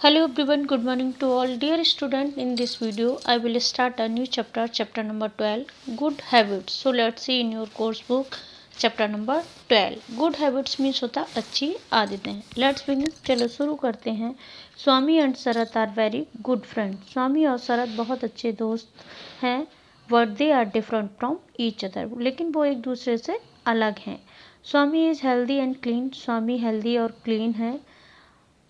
Hello everyone, good morning to all. Dear student, in this video I will start a new chapter, chapter number 12, Good Habits. So let's see in your course book, chapter number 12. Good habits means होता अच्छी आदतें. Let's begin. चलो शुरू करते हैं. Swami and Sharat are very good friend. Swami और शरत बहुत अच्छे दोस्त हैं. But they are different from each other. लेकिन वो एक दूसरे से अलग हैं. Swami is healthy and clean. Swami healthy और क्लीन है.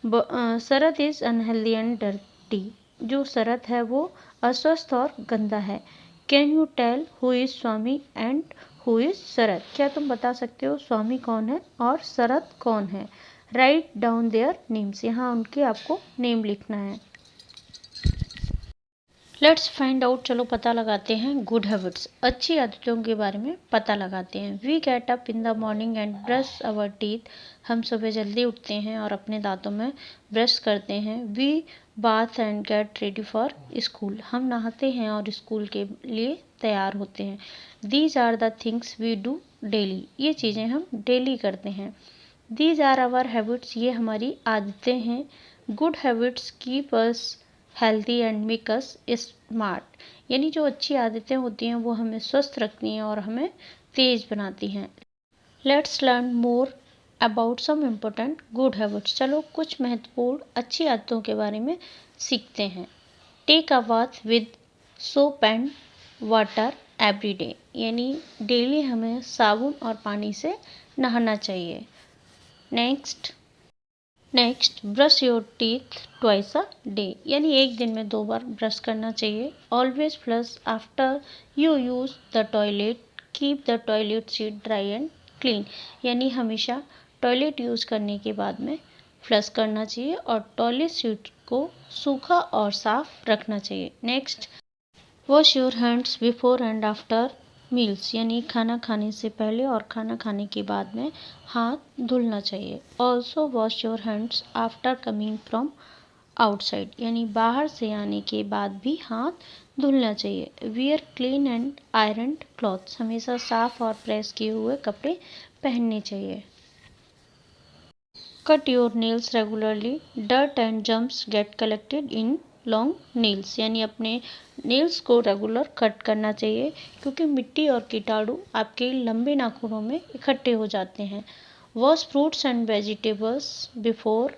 Sharat is unhealthy and dirty. जो शरत है वो अस्वस्थ और गंदा है. Can you tell who is Swami and who is Sharat. क्या तुम बता सकते हो स्वामी कौन है और शरत कौन है. Write down their names. यहाँ उनके आपको नेम लिखना है. Let's find out. चलो पता लगाते हैं. गुड हैबिट्स अच्छी आदतों के बारे में पता लगाते हैं. We get up in the morning and brush our teeth. हम सुबह जल्दी उठते हैं और अपने दांतों में ब्रश करते हैं. We bath and get ready for school. हम नहाते हैं और स्कूल के लिए तैयार होते हैं. These are the things we do daily. ये चीज़ें हम डेली करते हैं. These are our habits. ये हमारी आदतें हैं. Good habits keep us healthy and make us smart. यानी जो अच्छी आदतें होती हैं वो हमें स्वस्थ रखती हैं और हमें तेज बनाती हैं. Let's learn more about some important good habits. चलो कुछ महत्वपूर्ण अच्छी आदतों के बारे में सीखते हैं. Take a bath with soap and water every day. यानी डेली हमें साबुन और पानी से नहाना चाहिए. Next brush your teeth twice a day. यानी एक दिन में 2 बार ब्रश करना चाहिए. Always flush after you use the toilet. Keep the toilet seat dry and clean. यानी हमेशा टॉयलेट यूज़ करने के बाद में फ्लश करना चाहिए और टॉयलेट सीट को सूखा और साफ रखना चाहिए. Next wash your hands before and after meals. यानी खाना खाने से पहले और खाना खाने के बाद में हाथ धुलना चाहिए. Also wash your hands after coming from outside. यानी बाहर से आने के बाद भी हाथ धुलना चाहिए. Wear clean and ironed clothes. हमेशा साफ और प्रेस किए हुए कपड़े पहनने चाहिए. Cut your nails regularly. Dirt and germs get collected in long nails. यानी अपने नेल्स को रेगुलर कट करना चाहिए क्योंकि मिट्टी और कीटाणु आपके लंबे नाखूनों में इकट्ठे हो जाते हैं. Wash fruits and vegetables before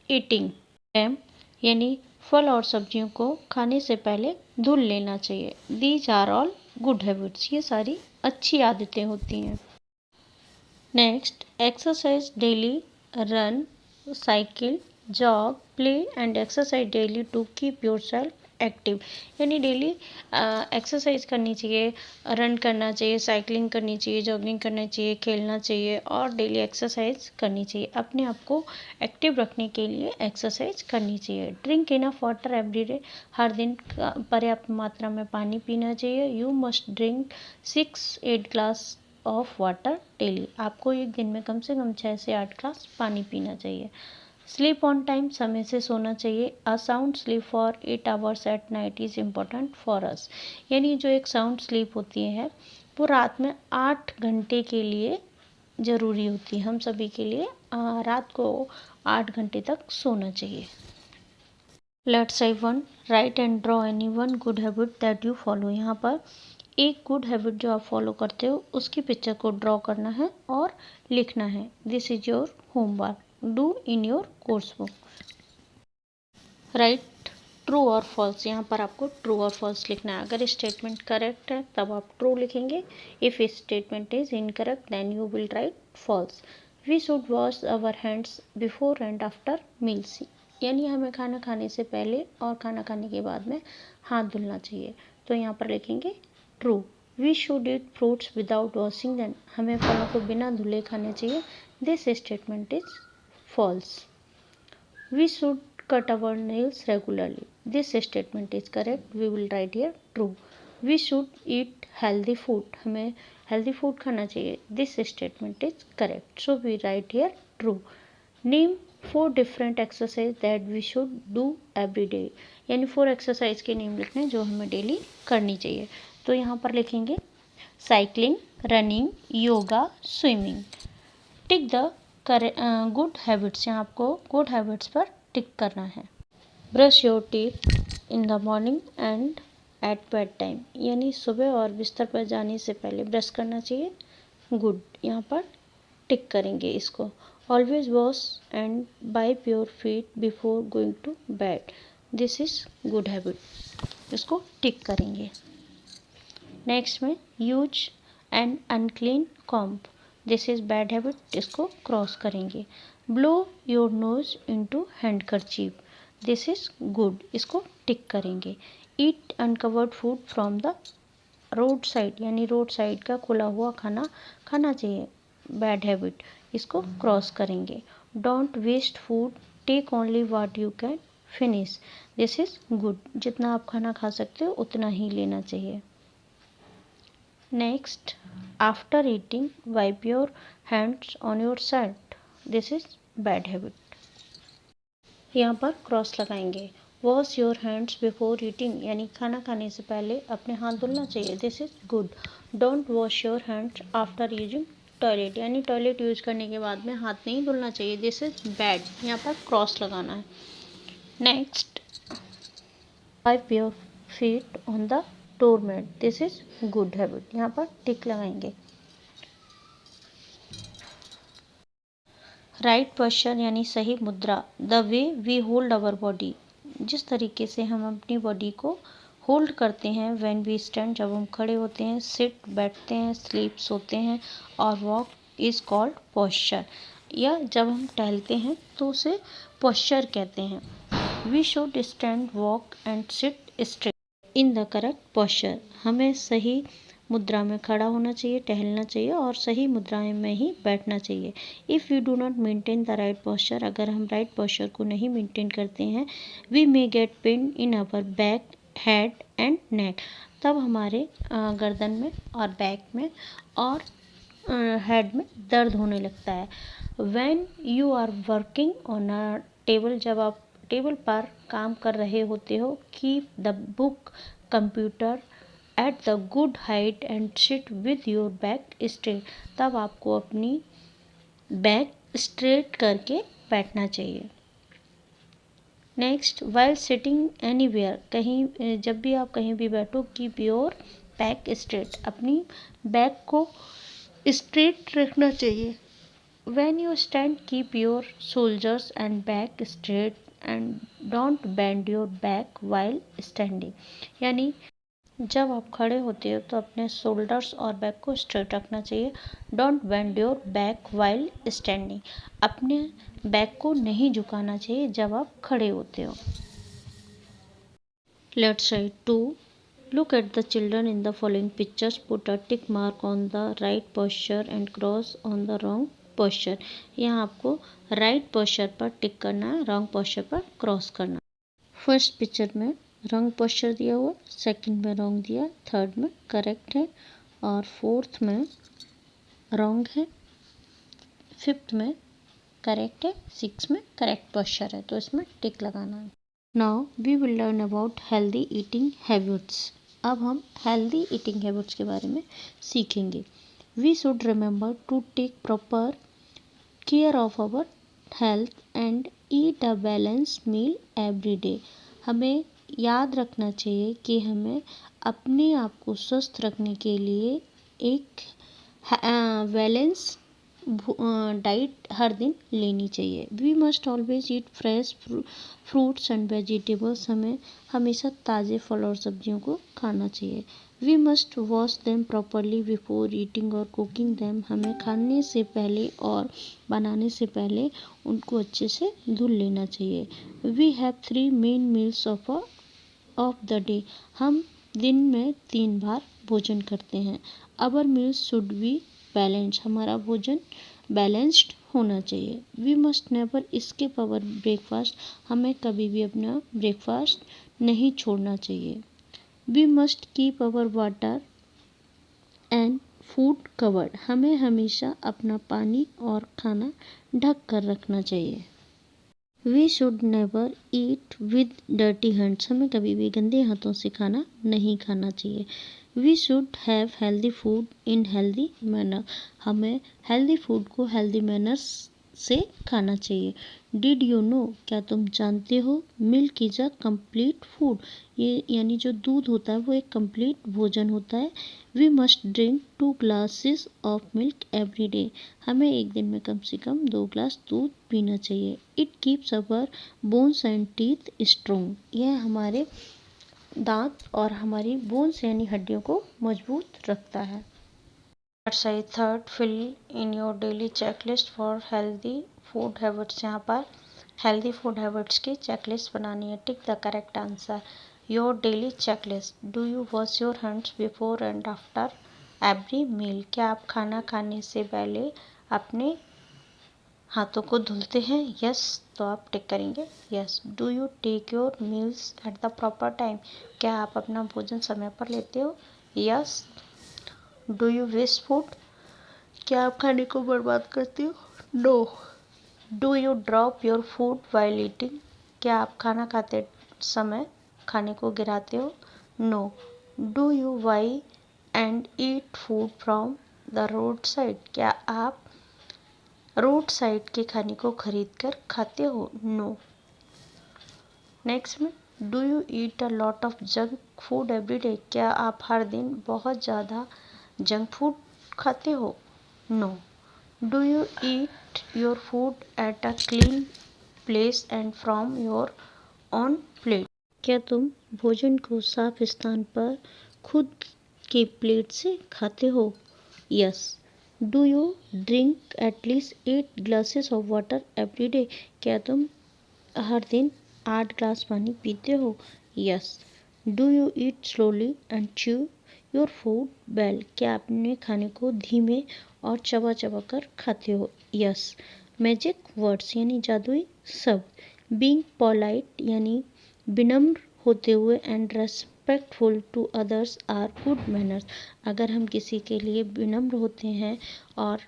eating them. यानी फल और सब्जियों को खाने से पहले धुल लेना चाहिए. These are all good habits. ये सारी अच्छी आदतें होती हैं. Next exercise daily. Run, cycle, jog, play and exercise daily to keep yourself active. यानी डेली एक्सरसाइज करनी चाहिए, रन करना चाहिए, साइकिलिंग करनी चाहिए, जॉगिंग करना चाहिए, खेलना चाहिए और डेली एक्सरसाइज करनी चाहिए. अपने आप को एक्टिव रखने के लिए एक्सरसाइज करनी चाहिए. Drink enough water every day. हर दिन पर्याप्त मात्रा में पानी पीना चाहिए. You must drink 6-8 glass of water daily. आपको एक दिन में कम से कम 6 से 8 ग्लास पानी पीना चाहिए. Sleep on time. समय से सोना चाहिए. A sound sleep for 8 hours at night is important for us. यानी जो एक साउंड स्लीप होती है वो रात में 8 घंटे के लिए ज़रूरी होती है. हम सभी के लिए रात को 8 घंटे तक सोना चाहिए. Let's I one. Right and draw any one good habit that you follow. यहाँ पर एक गुड हैबिट जो आप फॉलो करते हो उसकी पिक्चर को ड्रॉ करना है और लिखना है. This is your homework. Do in your course book. Right true और फॉल्स. यहाँ पर आपको ट्रू और फॉल्स लिखना है. अगर स्टेटमेंट करेक्ट है तब आप ट्रू लिखेंगे. If statement is incorrect then you will write false. We should wash our hands before and after meals. यानी हमें खाना खाने से पहले और खाना खाने के बाद में हाथ धुलना चाहिए. तो यहाँ पर लिखेंगे true. We should eat fruits without washing them. हमें फलों को बिना धुले खाने चाहिए. This statement is false. We should cut our nails regularly. This statement is correct. We will write here true. We should eat healthy food. हमें healthy food खाना चाहिए. This statement is correct. So we write here true. Name 4 different exercise that we should do every day. यानी 4 exercise के name लिखने जो हमें daily करनी चाहिए. तो यहाँ पर लिखेंगे cycling, running, yoga, swimming. Tick the good habits. यहाँ आपको गुड हैबिट्स पर टिक करना है. Brush your teeth in the morning and at bedtime, यानी सुबह और बिस्तर पर जाने से पहले ब्रश करना चाहिए। गुड, यहाँ पर टिक करेंगे इसको। Always wash and wipe your feet before going to bed, this is good habit, इसको टिक करेंगे। नेक्स्ट में use an unclean comb, this is bad habit, इसको क्रॉस करेंगे। Blow your nose into handkerchief, this is good, इसको tick करेंगे। Eat uncovered food from the road side, यानी road side का खुला हुआ खाना खाना चाहिए, बैड हैबिट, इसको क्रॉस करेंगे। Don't waste food, take only what you can finish, this is good, जितना आप खाना खा सकते हो उतना ही लेना चाहिए। Next, after eating wipe your hands on your shirt, this is bad habit, यहाँ पर क्रॉस लगाएंगे। Wash your hands before eating, यानी खाना खाने से पहले अपने हाथ धुलना चाहिए, this is good. Don't wash your hands after using toilet, यानी टॉयलेट यूज करने के बाद में हाथ नहीं धुलना चाहिए, दिस इज बैड, यहाँ पर क्रॉस लगाना है। Next, wipe your feet on the doormat, this is good habit, यहाँ पर टिक लगाएंगे। राइट पोस्चर यानी सही मुद्रा, the way we hold our body, जिस तरीके से हम अपनी बॉडी को होल्ड करते हैं। व्हेन वी स्टैंड, जब हम खड़े होते हैं। सिट, बैठते हैं। स्लीप, सोते हैं। और वॉक इज कॉल्ड पोस्चर, या जब हम टहलते हैं तो उसे पोस्चर कहते हैं। We should stand, walk and sit straight in the correct posture, हमें सही मुद्रा में खड़ा होना चाहिए, टहलना चाहिए और सही मुद्राएं में ही बैठना चाहिए। If you do not maintain the right posture, अगर हम राइट पोस्चर को नहीं मेंटेन करते हैं, we may get pain in our back, head and neck, तब हमारे गर्दन में और बैक में और हेड में दर्द होने लगता है। When you are working on a table, जब आप टेबल पर काम कर रहे होते हो, keep the book, computer at the good height and sit with your back straight, तब आपको अपनी बैक स्ट्रेट करके बैठना चाहिए। नेक्स्ट, वाइल सिटिंग एनीवेयर, कहीं जब भी आप कहीं भी बैठो, कीप योर बैक स्ट्रेट, अपनी बैक को स्ट्रेट रखना चाहिए। When you stand, keep your shoulders and back straight and don't bend your back while standing, यानी जब आप खड़े होते हो तो अपने शोल्डर्स और बैक को स्ट्रेट रखना चाहिए। Don't bend your back while standing, अपने बैक को नहीं झुकाना चाहिए जब आप खड़े होते हो। Let's write 2. Look at the children in the following pictures. Put a tick mark on the right posture and cross on the wrong posture. यहाँ आपको राइट पोस्चर पर टिक करना है, रॉन्ग पोस्चर पर क्रॉस करना। फर्स्ट पिक्चर में wrong posture दिया हुआ, सेकंड में रॉन्ग दिया, थर्ड में करेक्ट है और फोर्थ में रॉन्ग है, फिफ्थ में करेक्ट है, सिक्स में करेक्ट पोस्चर है, तो इसमें टिक लगाना है। Now we will learn about healthy eating habits. अब हम हेल्दी ईटिंग हैबिट्स के बारे में सीखेंगे। We should remember to take proper care of our health and eat a balanced meal every day. हमें याद रखना चाहिए कि हमें अपने आप को स्वस्थ रखने के लिए एक बैलेंस डाइट हर दिन लेनी चाहिए। We must always eat fresh fruits and vegetables, हमें हमेशा ताज़े फल और सब्जियों को खाना चाहिए। We must wash them properly before eating और कुकिंग देम, हमें खाने से पहले और बनाने से पहले उनको अच्छे से धुल लेना चाहिए। We have 3 main meals of the day, हम दिन में 3 बार भोजन करते हैं। Our meals should be balanced, हमारा भोजन बैलेंस्ड होना चाहिए। We must never skip our breakfast, हमें कभी भी अपना ब्रेकफास्ट नहीं छोड़ना चाहिए। We must keep our water and food covered, हमें हमेशा अपना पानी और खाना ढक कर रखना चाहिए। We should never eat with dirty hands, हमें कभी भी गंदे हाथों से खाना नहीं खाना चाहिए। We should have healthy food in healthy manner, हमें हेल्दी फूड को हेल्दी मैनर्स से खाना चाहिए। डिड यू नो, क्या तुम जानते हो, milk is a complete food, ये यानी जो दूध होता है वो एक कंप्लीट भोजन होता है। We must drink 2 glasses of milk every day, हमें एक दिन में कम से कम 2 ग्लास दूध पीना चाहिए। It keeps our bones and teeth strong, यह हमारे दांत और हमारी बोन्स यानी हड्डियों को मजबूत रखता है। सही third, fill in your daily checklist for healthy food habits, यहाँ पर हेल्दी फूड हैबिट्स की चेकलिस्ट बनानी है। Tick the correct answer. Your daily checklist, do you wash your hands before and after every meal, क्या आप खाना खाने से पहले अपने हाथों को धुलते हैं? यस, तो आप टिक करेंगे yes. Do you take your meals at the proper time, क्या आप अपना भोजन समय पर लेते हो? Yes. Do you waste food, क्या आप खाने को बर्बाद करते हो? No. Do you drop your food while eating, क्या आप खाना खाते समय खाने को गिराते हो? No. Do you buy and eat food from the road side, क्या आप रोड साइड के खाने को खरीद कर खाते हो? नो। नेक्स्ट में, do you eat a lot of junk food every day, क्या आप हर दिन बहुत ज़्यादा जंक फूड खाते हो? No. Do you eat your food at a clean place and from your own plate, क्या तुम भोजन को साफ स्थान पर खुद की प्लेट से खाते हो? Yes. Do you drink at least 8 glasses of water every day, क्या तुम हर दिन 8 ग्लास पानी पीते हो? Yes. Do you eat slowly and chew your food well, क्या अपने खाने को धीमे और चबा चबा कर खाते हो? यस। मैजिक वर्ड्स यानी जादुई शब्द, बीइंग पोलाइट यानी विनम्र होते हुए and respectful to others are good manners, अगर हम किसी के लिए विनम्र होते हैं और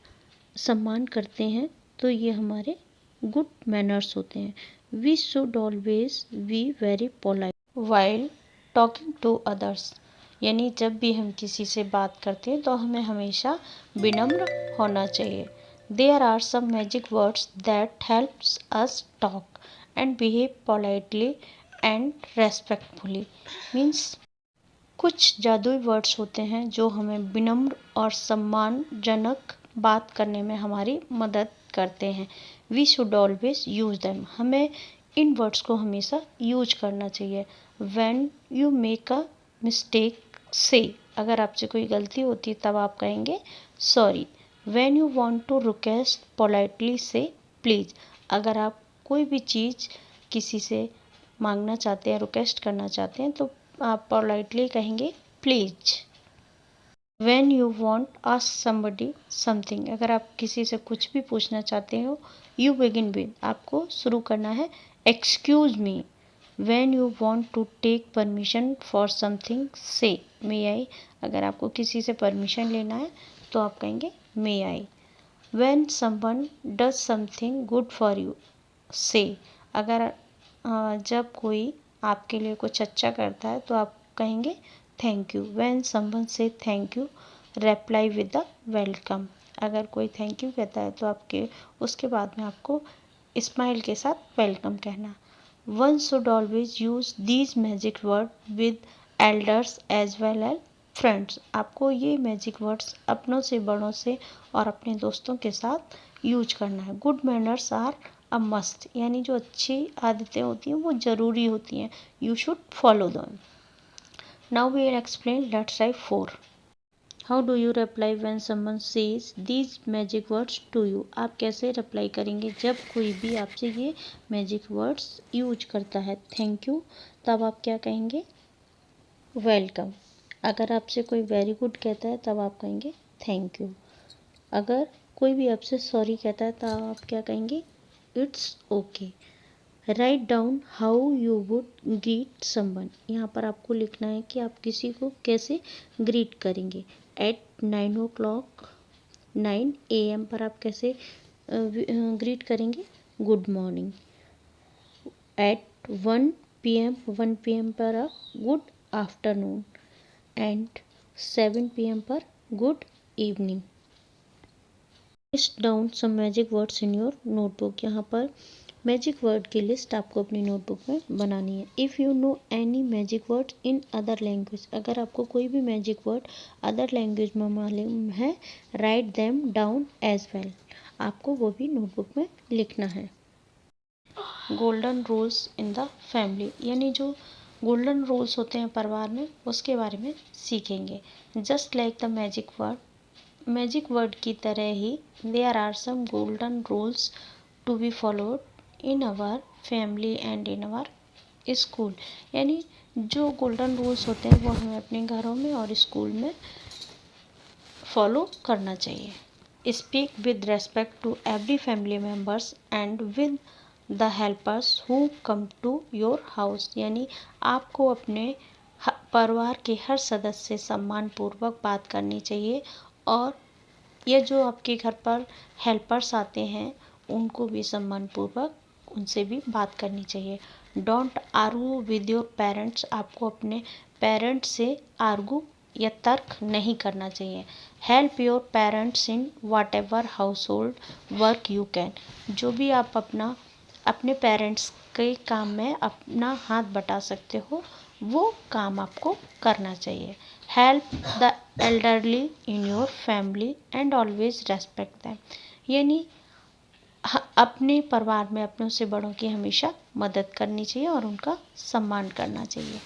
सम्मान करते हैं तो ये हमारे गुड मैनर्स होते हैं। We should always be very polite while talking to others, यानी जब भी हम किसी से बात करते हैं तो हमें हमेशा विनम्र होना चाहिए। There are some magic words that helps us talk and behave politely and respectfully, means कुछ जादुई वर्ड्स होते हैं जो हमें विनम्र और सम्मानजनक बात करने में हमारी मदद करते हैं। We should always use them, हमें इन वर्ड्स को हमेशा यूज करना चाहिए। When you make a mistake say, अगर आपसे कोई गलती होती है तब आप कहेंगे sorry. When you want to request politely say please, अगर आप कोई भी चीज़ किसी से मांगना चाहते हैं, रिक्वेस्ट करना चाहते हैं तो आप पोलाइटली कहेंगे please. When you want ask somebody something, अगर आप किसी से कुछ भी पूछना चाहते हो, यू बिगिन विद, आपको शुरू करना है excuse me. When you want to take permission for something say may आई, अगर आपको किसी से परमिशन लेना है तो आप कहेंगे may I. When someone does something good for you say, अगर जब कोई आपके लिए कुछ अच्छा करता है तो आप कहेंगे थैंक यू। व्हेन समवन से thank you reply with the welcome, अगर कोई थैंक यू कहता है तो आपके उसके बाद में आपको स्माइल के साथ वेलकम कहना। One should always use these magic word with elders as well as friends, आपको ये मैजिक वर्ड्स अपनों से, बड़ों से और अपने दोस्तों के साथ यूज करना है। Good manners are a must, यानी जो अच्छी आदतें होती हैं वो ज़रूरी होती हैं, you should follow them. Now we will explain, let's write 4। How do you reply when someone says these magic words to you, आप कैसे रिप्लाई करेंगे जब कोई भी आपसे ये मैजिक वर्ड्स यूज करता है? थैंक यू, तब आप क्या कहेंगे? वेलकम। अगर आपसे कोई वेरी गुड कहता है तब आप कहेंगे थैंक यू। अगर कोई भी आपसे सॉरी कहता है तब आप क्या कहेंगे? It's okay. Write down how you would greet someone, यहाँ पर आपको लिखना है कि आप किसी को कैसे ग्रीट करेंगे। एट 9 o'clock 9 AM पर आप कैसे ग्रीट करेंगे? Good morning. एट 1 PM पर आप गुड आफ्टरनून एंड 7 PM पर good evening. List down some magic words in your notebook. यहाँ पर मैजिक वर्ड की लिस्ट आपको अपनी नोटबुक में बनानी है। If you know any magic word in other language, अगर आपको कोई भी मैजिक वर्ड अदर लैंग्वेज में मालूम है, write them down as well, आपको वो भी नोटबुक में लिखना है। Golden rules in the family, यानी जो गोल्डन रूल्स होते हैं परिवार में, उसके बारे में सीखेंगे। Just like the magic word की तरह ही there are some golden rules to be followed in our family and in our school, यानी जो गोल्डन रूल्स होते हैं वो हमें अपने घरों में और स्कूल में फॉलो करना चाहिए। Speak with respect to every family members and with the helpers who come to your house, यानी आपको अपने परिवार के हर सदस्य से सम्मानपूर्वक बात करनी चाहिए और ये जो आपके घर पर हेल्पर्स आते हैं उनको भी सम्मानपूर्वक उनसे भी बात करनी चाहिए। Don't argue with your parents, आपको अपने पेरेंट्स से आर्गू या तर्क नहीं करना चाहिए। Help your parents in whatever household work you can, जो भी आप अपने पेरेंट्स के काम में अपना हाथ बटा सकते हो वो काम आपको करना चाहिए। Help the elderly in your family and always respect them, यानी अपने परिवार में अपनों से बड़ों की हमेशा मदद करनी चाहिए और उनका सम्मान करना चाहिए।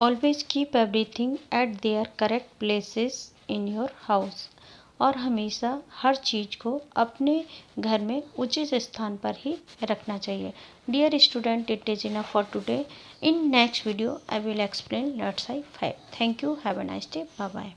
Always keep everything at there correct places in your house, और हमेशा हर चीज़ को अपने घर में उचित स्थान पर ही रखना चाहिए। Dear student, it is enough for today. In next video I will explain let's I 5। Thank you, have a nice day, bye bye.